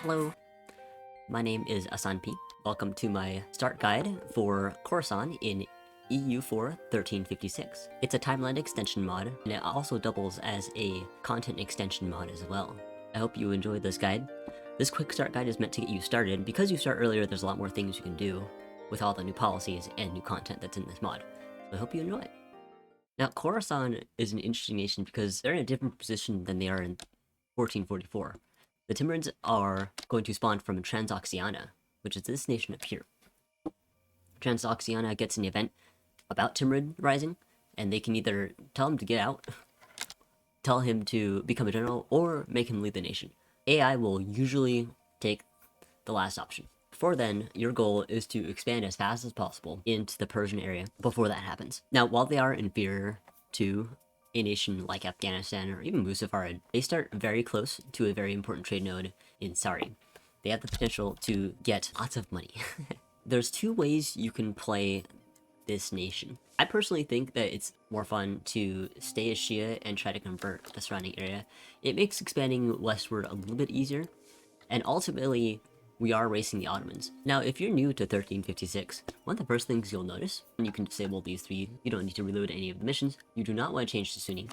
Hello, my name is Asanpi. Welcome to my start guide for Khorasan in EU4 1356. It's a timeline extension mod, and it also doubles as a content extension mod as well. I hope you enjoy this guide. This quick start guide is meant to get you started. Because you start earlier, there's a lot more things you can do with all the new policies and new content that's in this mod. So I hope you enjoy it. Now, Khorasan is an interesting nation because they're in a different position than they are in 1444. The Timurids are going to spawn from Transoxiana, which is this nation up here. Transoxiana gets an event about Timurid rising, and they can either tell him to get out, tell him to become a general, or make him lead the nation. AI will usually take the last option. Before then, your goal is to expand as fast as possible into the Persian area before that happens. Now, while they are inferior to a nation like Afghanistan or even Muzzafarid, they start very close to a very important trade node in Sari. They have the potential to get lots of money. There's two ways you can play this nation. I personally think that it's more fun to stay as Shia and try to convert the surrounding area. It makes expanding westward a little bit easier, and ultimately, we are racing the Ottomans. Now, if you're new to 1356, one of the first things you'll notice, and you can disable these three, you don't need to reload any of the missions, you do not want to change to Sunni.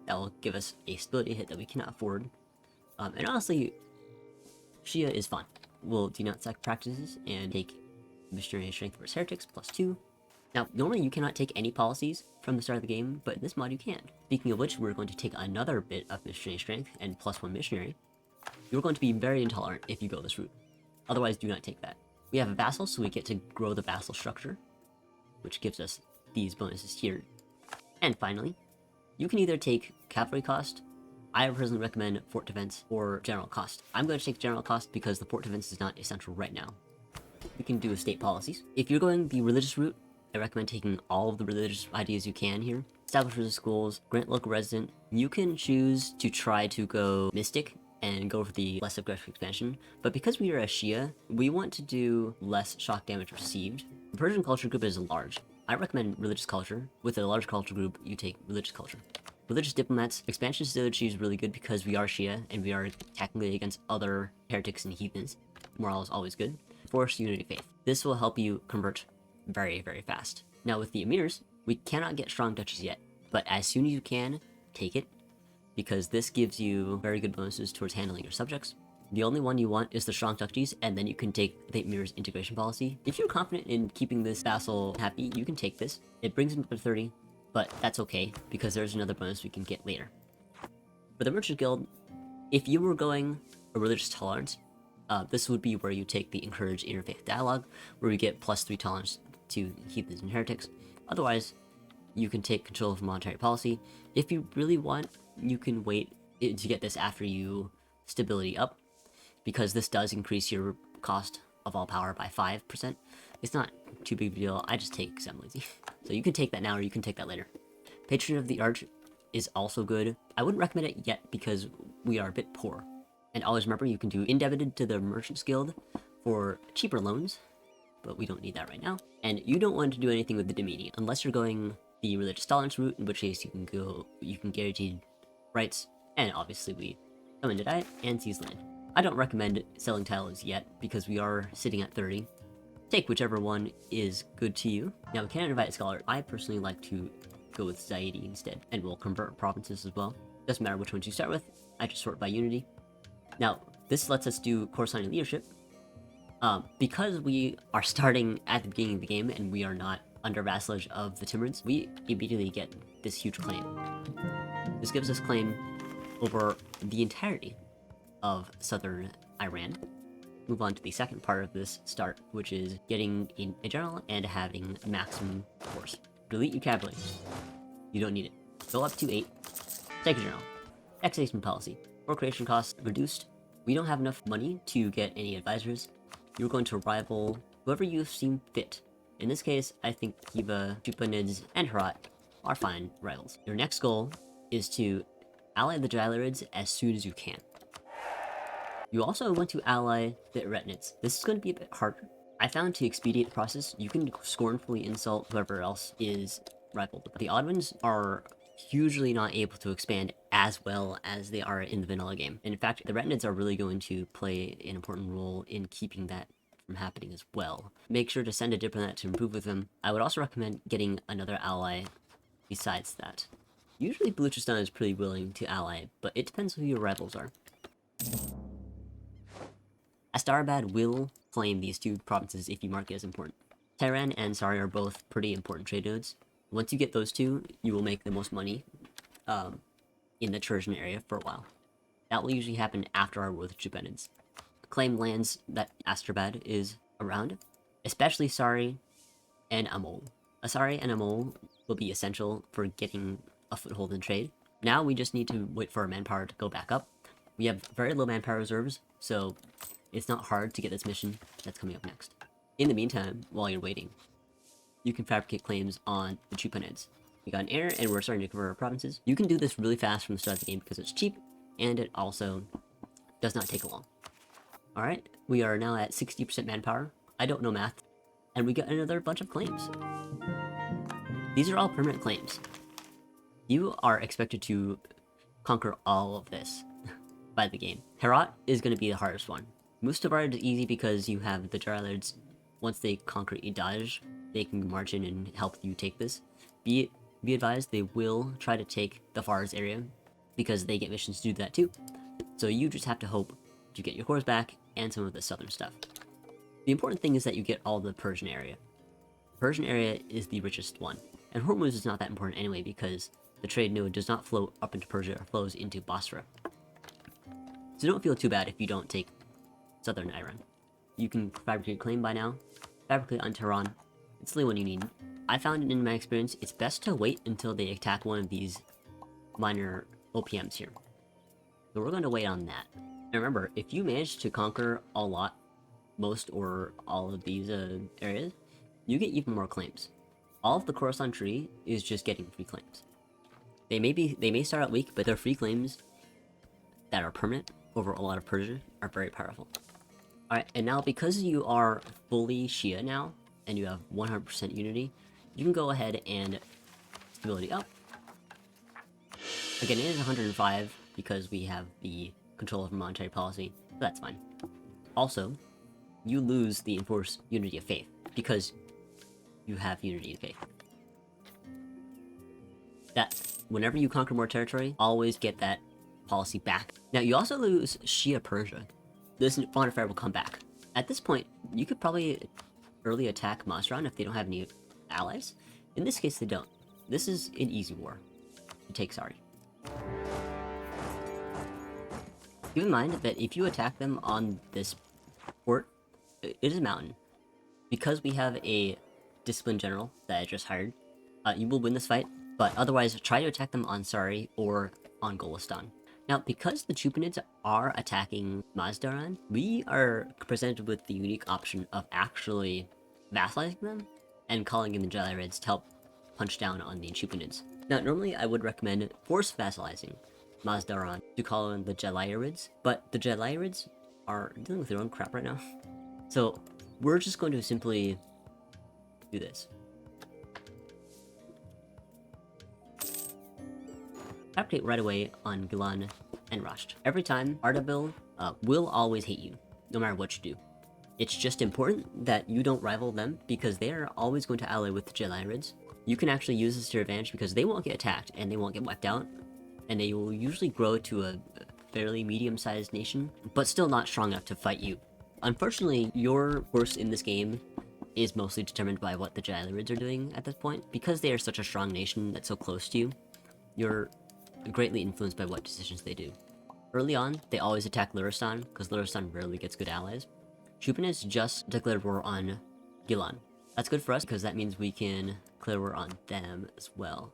That will give us a stability hit that we cannot afford. And honestly, Shia is fun. We'll denouncect practices and take missionary strength versus heretics, +2. Now, normally you cannot take any policies from the start of the game, but in this mod you can. Speaking of which, we're going to take another bit of missionary strength and +1 missionary. You're going to be very intolerant if you go this route. Otherwise, do not take that. We have a vassal, so we get to grow the vassal structure, which gives us these bonuses here. And finally, you can either take cavalry cost, I personally recommend fort defense, or general cost. I'm going to take general cost because the fort defense is not essential right now. We can do state policies. If you're going the religious route, I recommend taking all of the religious ideas you can here. Establish religious schools, grant local resident. You can choose to try to go mystic and go for the less aggressive expansion, but because we are a Shia, we want to do less shock damage received. The Persian culture group is large. I recommend religious culture. With a large culture group, you take religious culture. Religious diplomats, expansion strategy is really good because we are Shia and we are technically against other heretics and heathens. Morale is always good. Forced unity of faith. This will help you convert very, very fast. Now with the emirs, we cannot get strong duchies yet, but as soon as you can, take it, because this gives you very good bonuses towards handling your subjects. The only one you want is the strong duchies, and then you can take the emir's integration policy. If you're confident in keeping this vassal happy, you can take this. It brings him up to 30, but that's okay, because there's another bonus we can get later. For the Merchant Guild, if you were going a religious tolerance, this would be where you take the Encourage Interfaith Dialogue, where you get +3 tolerance to heathens and heretics. Otherwise, you can take control of monetary policy. If you really want, you can wait to get this after you stability up, because this does increase your cost of all power by 5%. It's not too big of a deal, I just take because I'm lazy. So you can take that now or you can take that later. Patron of the Arch is also good. I wouldn't recommend it yet because we are a bit poor. And always remember, you can do indebted to the Merchants Guild for cheaper loans, but we don't need that right now. And you don't want to do anything with the 𝕸𝖚𝖚 unless you're going the religious tolerance route, in which case you can guarantee rights, and obviously we summon Diet and seize land. I don't recommend selling tiles yet because we are sitting at 30. Take whichever one is good to you. Now we can invite a scholar. I personally like to go with Zaidi instead, and we'll convert provinces as well. Doesn't matter which ones you start with, I just sort by unity. Now, this lets us do Khorasan leadership. Because we are starting at the beginning of the game and we are not under vassalage of the Timurids, we immediately get this huge claim. This gives us claim over the entirety of southern Iran. Move on to the second part of this start, which is getting in a general and having maximum force. Delete your cavalry. You don't need it. Go up to 8. Take a general. Taxation policy. Procreation costs reduced. We don't have enough money to get any advisors. You're going to rival whoever you seem fit. In this case, I think 𝕁𝖆𝖈 and Herat are fine rivals. Your next goal is to ally the Jalayirids as soon as you can. You also want to ally the Eretinids. This is going to be a bit harder. I found to expedite the process, you can scornfully insult whoever else is rivaled. The Ottomans are usually not able to expand as well as they are in the vanilla game. And in fact, the Retinids are really going to play an important role in keeping that from happening as well. Make sure to send a diplomat to improve with them. I would also recommend getting another ally besides that. Usually Baluchistan is pretty willing to ally, but it depends who your rivals are. Asterabad will claim these two provinces if you mark it as important. Tehran and Sari are both pretty important trade nodes. Once you get those two, you will make the most money in the Persian area for a while. That will usually happen after our war with Chupenids. Claim lands that Asterabad is around, especially Sari and Amol. Asari and Amol will be essential for getting a foothold in trade. Now we just need to wait for our manpower to go back up. We have very low manpower reserves, so it's not hard to get this mission that's coming up next. In the meantime, while you're waiting, you can fabricate claims on the Chupenids. We got an error and we're starting to convert our provinces. You can do this really fast from the start of the game because it's cheap and it also does not take long. Alright, we are now at 60% manpower. I don't know math. And we got another bunch of claims. These are all permanent claims. You are expected to conquer all of this by the game. Herat is going to be the hardest one. Muzzafarid is easy because you have the Jalayirids. Once they conquer 𝕁𝖊𝖚, they can march in and help you take this. Be advised, they will try to take the Fars area because they get missions to do that too. So you just have to hope to get your cores back and some of the southern stuff. The important thing is that you get all the Persian area. Persian area is the richest one. And Hormuz is not that important anyway because the trade node does not flow up into Persia, or flows into Basra. So don't feel too bad if you don't take southern Iran. You can fabricate a claim by now. Fabricate on Tehran. It's the only one you need. I found in my experience, it's best to wait until they attack one of these minor OPMs here. So we're going to wait on that. And remember, if you manage to conquer a lot, most or all of these areas, you get even more claims. All of the Khorasan tree is just getting free claims. They may start out weak, but their free claims that are permanent over a lot of Persia are very powerful. Alright, and now because you are fully Shia now, and you have 100% unity, you can go ahead and stability up. Again, it is 105 because we have the control of monetary policy, so that's fine. Also, you lose the enforced unity of faith because you have unity of faith. That whenever you conquer more territory, always get that policy back. Now you also lose Shia Persia. This modifier will come back. At this point, you could probably early attack Masran if they don't have any allies. In this case, they don't. This is an easy war to take Sari. Keep in mind that if you attack them on this port, it is a mountain. Because we have a disciplined general that I just hired, you will win this fight, but otherwise try to attack them on Sari or on Golestan. Now, because the Chupenids are attacking Mazdaran, we are presented with the unique option of actually vassalizing them and calling in the Jalayirids to help punch down on the Chupenids. Now, normally I would recommend force vassalizing Mazdaran to call in the Jalayirids, but the Jalayirids are dealing with their own crap right now. So we're just going to simply do this. Fabricate right away on Gilan and Rasht. Every time, Ardabil will always hate you, no matter what you do. It's just important that you don't rival them, because they are always going to ally with the Jalayirids. You can actually use this to your advantage because they won't get attacked, and they won't get wiped out, and they will usually grow to a fairly medium-sized nation, but still not strong enough to fight you. Unfortunately, your course in this game is mostly determined by what the Jalayirids are doing at this point. Because they are such a strong nation that's so close to you, you're greatly influenced by what decisions they do. Early on, they always attack Luristan, because Luristan rarely gets good allies. Chupenids just declared war on Gilan. That's good for us, because that means we can declare war on them as well.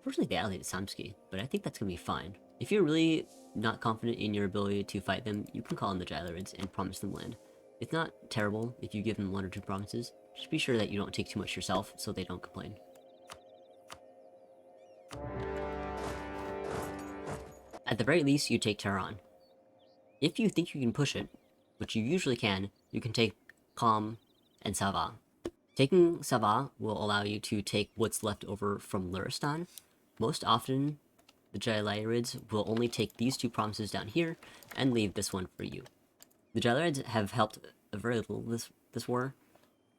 Fortunately, they allied Asanpi, but I think that's going to be fine. If you're really not confident in your ability to fight them, you can call in the Jalayirids and promise them land. It's not terrible if you give them 1 or 2 promises. Just be sure that you don't take too much yourself, so they don't complain. At the very least, you take Tehran. If you think you can push it, which you usually can, you can take Qom and Sava. Taking Sava will allow you to take what's left over from Luristan. Most often, the Jalayirids will only take these 2 provinces down here and leave this one for you. The Jalayirids have helped very little this war,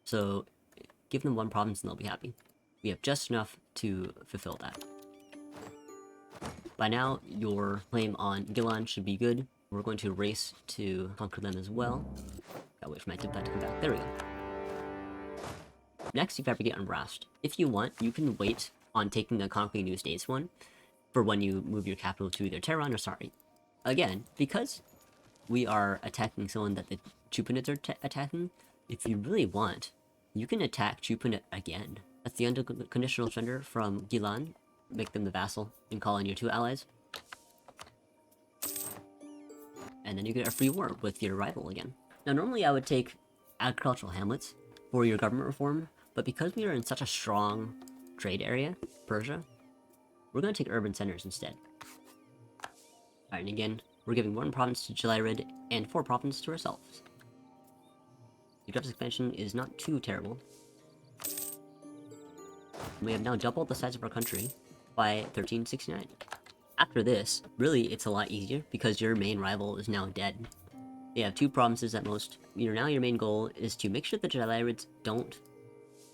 so give them 1 province and they'll be happy. We have just enough to fulfill that. By now, your claim on Gilan should be good. We're going to race to conquer them as well. Gotta wait for my tip to come back. There we go. Next, you fabricate on Rast. If you want, you can wait on taking the Conquering New States one for when you move your capital to either Tehran or Sari. Again, because we are attacking someone that the Chupanids are attacking, if you really want, you can attack Chupanid again. That's the unconditional surrender from Gilan. Make them the vassal and call in your 2 allies. And then you get a free war with your rival again. Now normally I would take agricultural hamlets for your government reform, but because we are in such a strong trade area, Persia, we're going to take urban centers instead. Alright, and again, we're giving 1 province to Jalayirid and 4 provinces to ourselves. The Gref's expansion is not too terrible. We have now doubled the size of our country by 1369. After this, really it's a lot easier because your main rival is now dead. They have 2 provinces at most. Now your main goal is to make sure the Jalayirids don't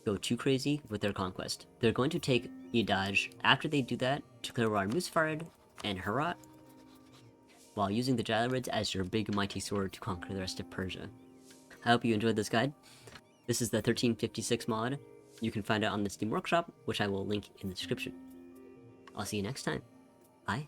go too crazy with their conquest. They're going to take 𝕁 after they do that to clear around Muzzafarid and Herat, while using the Jalayirids as your big mighty sword to conquer the rest of Persia. I hope you enjoyed this guide. This is the 1356 mod. You can find it on the Steam Workshop, which I will link in the description. I'll see you next time. Bye.